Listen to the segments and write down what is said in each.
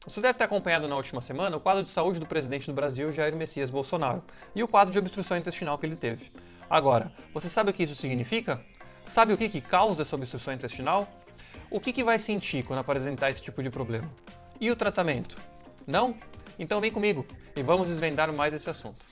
Você deve ter acompanhado na última semana o quadro de saúde do presidente do Brasil, Jair Messias Bolsonaro, e o quadro de obstrução intestinal que ele teve. Agora, você sabe o que isso significa? Sabe o que causa essa obstrução intestinal? O que vai sentir quando apresentar esse tipo de problema? E o tratamento? Não? Então vem comigo e vamos desvendar mais esse assunto.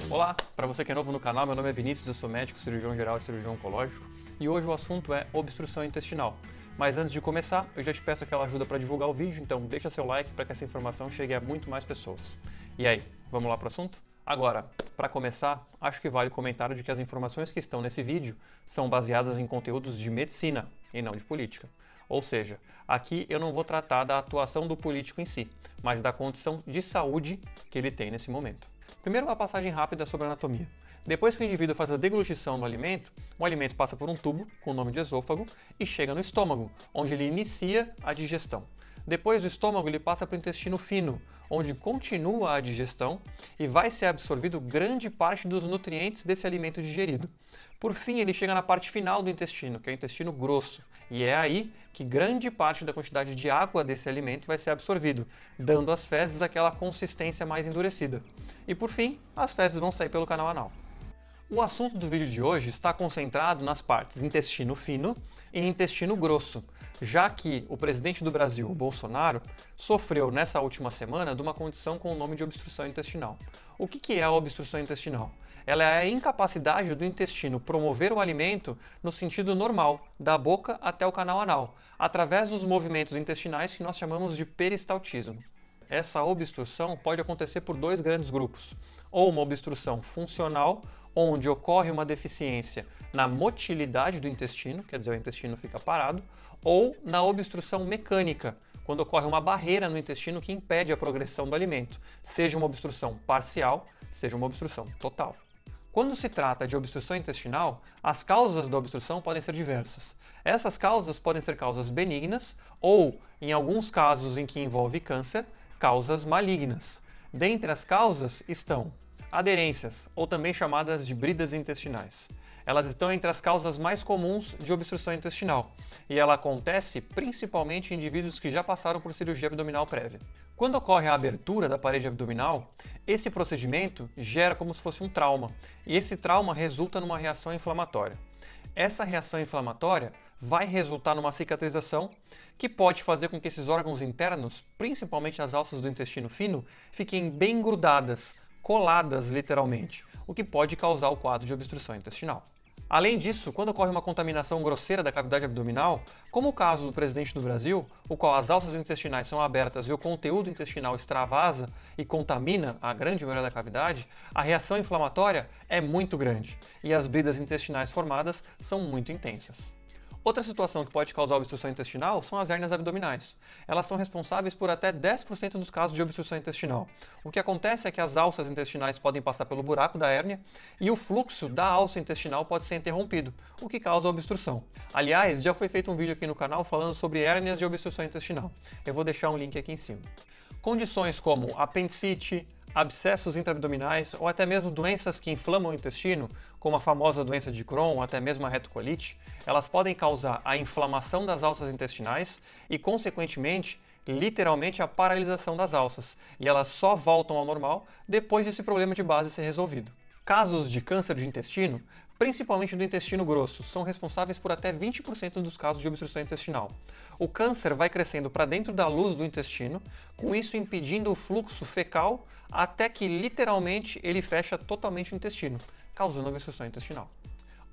Olá, para você que é novo no canal, meu nome é Vinícius, eu sou médico, cirurgião geral e cirurgião oncológico, e hoje o assunto é obstrução intestinal. Mas antes de começar, eu já te peço aquela ajuda para divulgar o vídeo, então deixa seu like para que essa informação chegue a muito mais pessoas. E aí, vamos lá para o assunto? Agora, para começar, acho que vale o comentário de que as informações que estão nesse vídeo são baseadas em conteúdos de medicina e não de política. Ou seja, aqui eu não vou tratar da atuação do político em si, mas da condição de saúde que ele tem nesse momento. Primeiro, uma passagem rápida sobre a anatomia. Depois que o indivíduo faz a deglutição do alimento, o alimento passa por um tubo, com o nome de esôfago, e chega no estômago, onde ele inicia a digestão. Depois do estômago, ele passa para o intestino fino, onde continua a digestão e vai ser absorvido grande parte dos nutrientes desse alimento digerido. Por fim, ele chega na parte final do intestino, que é o intestino grosso, e é aí que grande parte da quantidade de água desse alimento vai ser absorvido, dando às fezes aquela consistência mais endurecida. E por fim, as fezes vão sair pelo canal anal. O assunto do vídeo de hoje está concentrado nas partes intestino fino e intestino grosso, já que o presidente do Brasil, Bolsonaro, sofreu nessa última semana de uma condição com o nome de obstrução intestinal. O que é a obstrução intestinal? Ela é a incapacidade do intestino promover o alimento no sentido normal, da boca até o canal anal, através dos movimentos intestinais que nós chamamos de peristaltismo. Essa obstrução pode acontecer por dois grandes grupos, ou uma obstrução funcional, onde ocorre uma deficiência na motilidade do intestino, quer dizer, o intestino fica parado, ou na obstrução mecânica, quando ocorre uma barreira no intestino que impede a progressão do alimento, seja uma obstrução parcial, seja uma obstrução total. Quando se trata de obstrução intestinal, as causas da obstrução podem ser diversas. Essas causas podem ser causas benignas ou, em alguns casos em que envolve câncer, causas malignas. Dentre as causas estão aderências, ou também chamadas de bridas intestinais. Elas estão entre as causas mais comuns de obstrução intestinal, e ela acontece principalmente em indivíduos que já passaram por cirurgia abdominal prévia. Quando ocorre a abertura da parede abdominal, esse procedimento gera como se fosse um trauma, e esse trauma resulta numa reação inflamatória. Essa reação inflamatória vai resultar numa cicatrização que pode fazer com que esses órgãos internos, principalmente as alças do intestino fino, fiquem bem grudadas, coladas literalmente, o que pode causar o quadro de obstrução intestinal. Além disso, quando ocorre uma contaminação grosseira da cavidade abdominal, como o caso do presidente do Brasil, o qual as alças intestinais são abertas e o conteúdo intestinal extravasa e contamina a grande maioria da cavidade, a reação inflamatória é muito grande e as bridas intestinais formadas são muito intensas. Outra situação que pode causar obstrução intestinal são as hérnias abdominais. Elas são responsáveis por até 10% dos casos de obstrução intestinal. O que acontece é que as alças intestinais podem passar pelo buraco da hérnia e o fluxo da alça intestinal pode ser interrompido, o que causa obstrução. Aliás, já foi feito um vídeo aqui no canal falando sobre hérnias de obstrução intestinal. Eu vou deixar um link aqui em cima. Condições como apendicite, abscessos intraabdominais ou até mesmo doenças que inflamam o intestino, como a famosa doença de Crohn ou até mesmo a retocolite, elas podem causar a inflamação das alças intestinais e, consequentemente, literalmente a paralisação das alças, e elas só voltam ao normal depois desse problema de base ser resolvido. Casos de câncer de intestino, principalmente do intestino grosso, são responsáveis por até 20% dos casos de obstrução intestinal. O câncer vai crescendo para dentro da luz do intestino, com isso impedindo o fluxo fecal até que literalmente ele fecha totalmente o intestino, causando obstrução intestinal.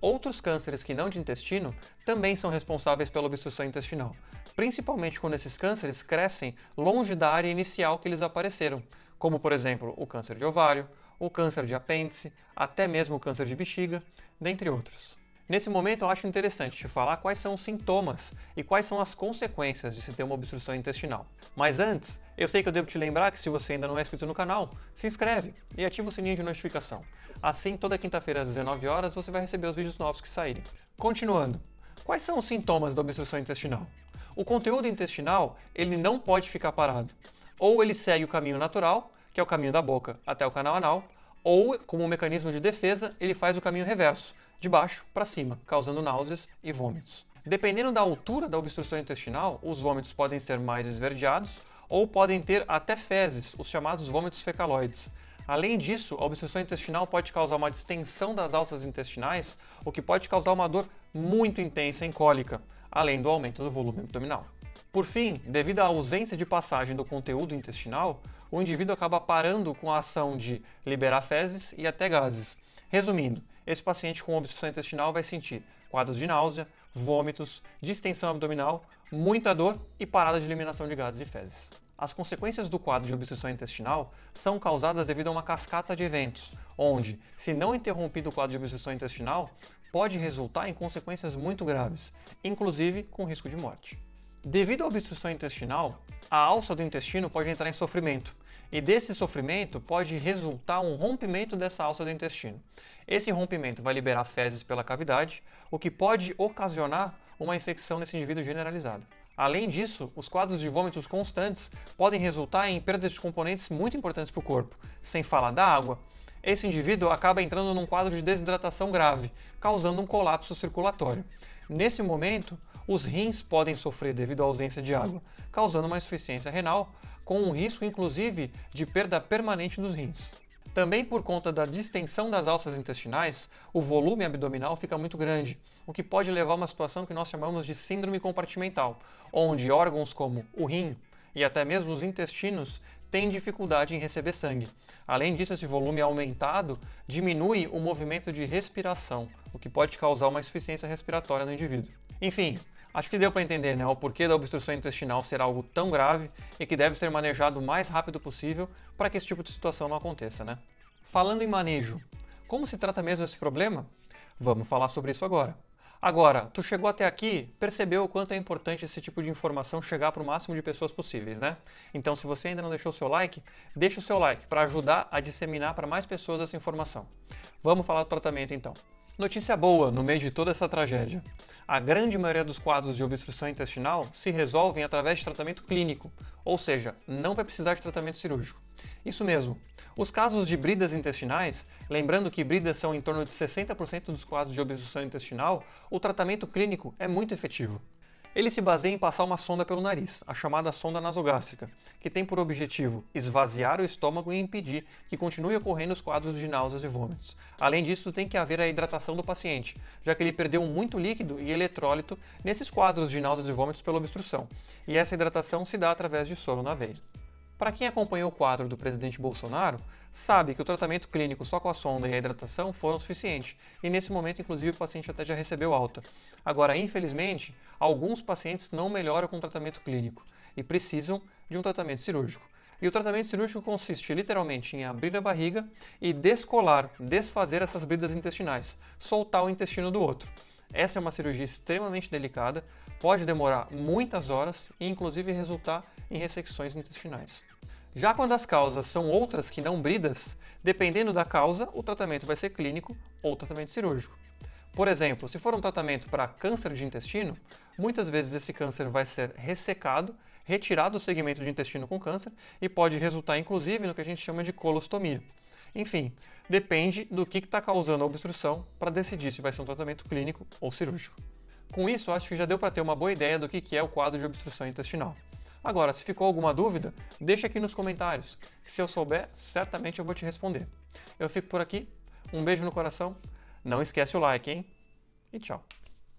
Outros cânceres que não de intestino também são responsáveis pela obstrução intestinal, principalmente quando esses cânceres crescem longe da área inicial que eles apareceram, como por exemplo o câncer de ovário, o câncer de apêndice, até mesmo o câncer de bexiga, dentre outros. Nesse momento eu acho interessante te falar quais são os sintomas e quais são as consequências de se ter uma obstrução intestinal. Mas antes, eu sei que eu devo te lembrar que se você ainda não é inscrito no canal, se inscreve e ativa o sininho de notificação. Assim, toda quinta-feira às 19 horas você vai receber os vídeos novos que saírem. Continuando, quais são os sintomas da obstrução intestinal? O conteúdo intestinal, ele não pode ficar parado. Ou ele segue o caminho natural, que é o caminho da boca até o canal anal, ou, como um mecanismo de defesa, ele faz o caminho reverso, de baixo para cima, causando náuseas e vômitos. Dependendo da altura da obstrução intestinal, os vômitos podem ser mais esverdeados ou podem ter até fezes, os chamados vômitos fecaloides. Além disso, a obstrução intestinal pode causar uma distensão das alças intestinais, o que pode causar uma dor muito intensa em cólica, além do aumento do volume abdominal. Por fim, devido à ausência de passagem do conteúdo intestinal, o indivíduo acaba parando com a ação de liberar fezes e até gases. Resumindo, esse paciente com obstrução intestinal vai sentir quadros de náusea, vômitos, distensão abdominal, muita dor e parada de eliminação de gases e fezes. As consequências do quadro de obstrução intestinal são causadas devido a uma cascata de eventos, onde, se não interrompido o quadro de obstrução intestinal, pode resultar em consequências muito graves, inclusive com risco de morte. Devido à obstrução intestinal, a alça do intestino pode entrar em sofrimento, e desse sofrimento pode resultar um rompimento dessa alça do intestino. Esse rompimento vai liberar fezes pela cavidade, o que pode ocasionar uma infecção nesse indivíduo generalizada. Além disso, os quadros de vômitos constantes podem resultar em perdas de componentes muito importantes para o corpo, sem falar da água. Esse indivíduo acaba entrando num quadro de desidratação grave, causando um colapso circulatório. Nesse momento, os rins podem sofrer devido à ausência de água, causando uma insuficiência renal, com um risco inclusive de perda permanente dos rins. Também por conta da distensão das alças intestinais, o volume abdominal fica muito grande, o que pode levar a uma situação que nós chamamos de síndrome compartimental, onde órgãos como o rim e até mesmo os intestinos têm dificuldade em receber sangue. Além disso, esse volume aumentado diminui o movimento de respiração, o que pode causar uma insuficiência respiratória no indivíduo. Enfim, acho que deu para entender, né, o porquê da obstrução intestinal ser algo tão grave e que deve ser manejado o mais rápido possível para que esse tipo de situação não aconteça, né? Falando em manejo, como se trata mesmo esse problema? Vamos falar sobre isso agora. Agora, tu chegou até aqui, percebeu o quanto é importante esse tipo de informação chegar para o máximo de pessoas possíveis, né? Então, se você ainda não deixou o seu like, deixa o seu like para ajudar a disseminar para mais pessoas essa informação. Vamos falar do tratamento então. Notícia boa no meio de toda essa tragédia. A grande maioria dos quadros de obstrução intestinal se resolvem através de tratamento clínico, ou seja, não vai precisar de tratamento cirúrgico. Isso mesmo. Os casos de bridas intestinais, lembrando que bridas são em torno de 60% dos quadros de obstrução intestinal, o tratamento clínico é muito efetivo. Ele se baseia em passar uma sonda pelo nariz, a chamada sonda nasogástrica, que tem por objetivo esvaziar o estômago e impedir que continue ocorrendo os quadros de náuseas e vômitos. Além disso, tem que haver a hidratação do paciente, já que ele perdeu muito líquido e eletrólito nesses quadros de náuseas e vômitos pela obstrução, e essa hidratação se dá através de soro na veia. Para quem acompanhou o quadro do presidente Bolsonaro, sabe que o tratamento clínico só com a sonda e a hidratação foram suficientes, e nesse momento, inclusive, o paciente até já recebeu alta. Agora, infelizmente, alguns pacientes não melhoram com o tratamento clínico e precisam de um tratamento cirúrgico. E o tratamento cirúrgico consiste literalmente em abrir a barriga e desfazer essas bridas intestinais, soltar o intestino do outro. Essa é uma cirurgia extremamente delicada, pode demorar muitas horas e inclusive resultar em ressecções intestinais. Já quando as causas são outras que não bridas, dependendo da causa, o tratamento vai ser clínico ou tratamento cirúrgico. Por exemplo, se for um tratamento para câncer de intestino, muitas vezes esse câncer vai ser ressecado, retirado do segmento de intestino com câncer e pode resultar inclusive no que a gente chama de colostomia. Enfim, depende do que está causando a obstrução para decidir se vai ser um tratamento clínico ou cirúrgico. Com isso, acho que já deu para ter uma boa ideia do que é o quadro de obstrução intestinal. Agora, se ficou alguma dúvida, deixa aqui nos comentários, que se eu souber, certamente eu vou te responder. Eu fico por aqui, um beijo no coração, não esquece o like, hein? E tchau!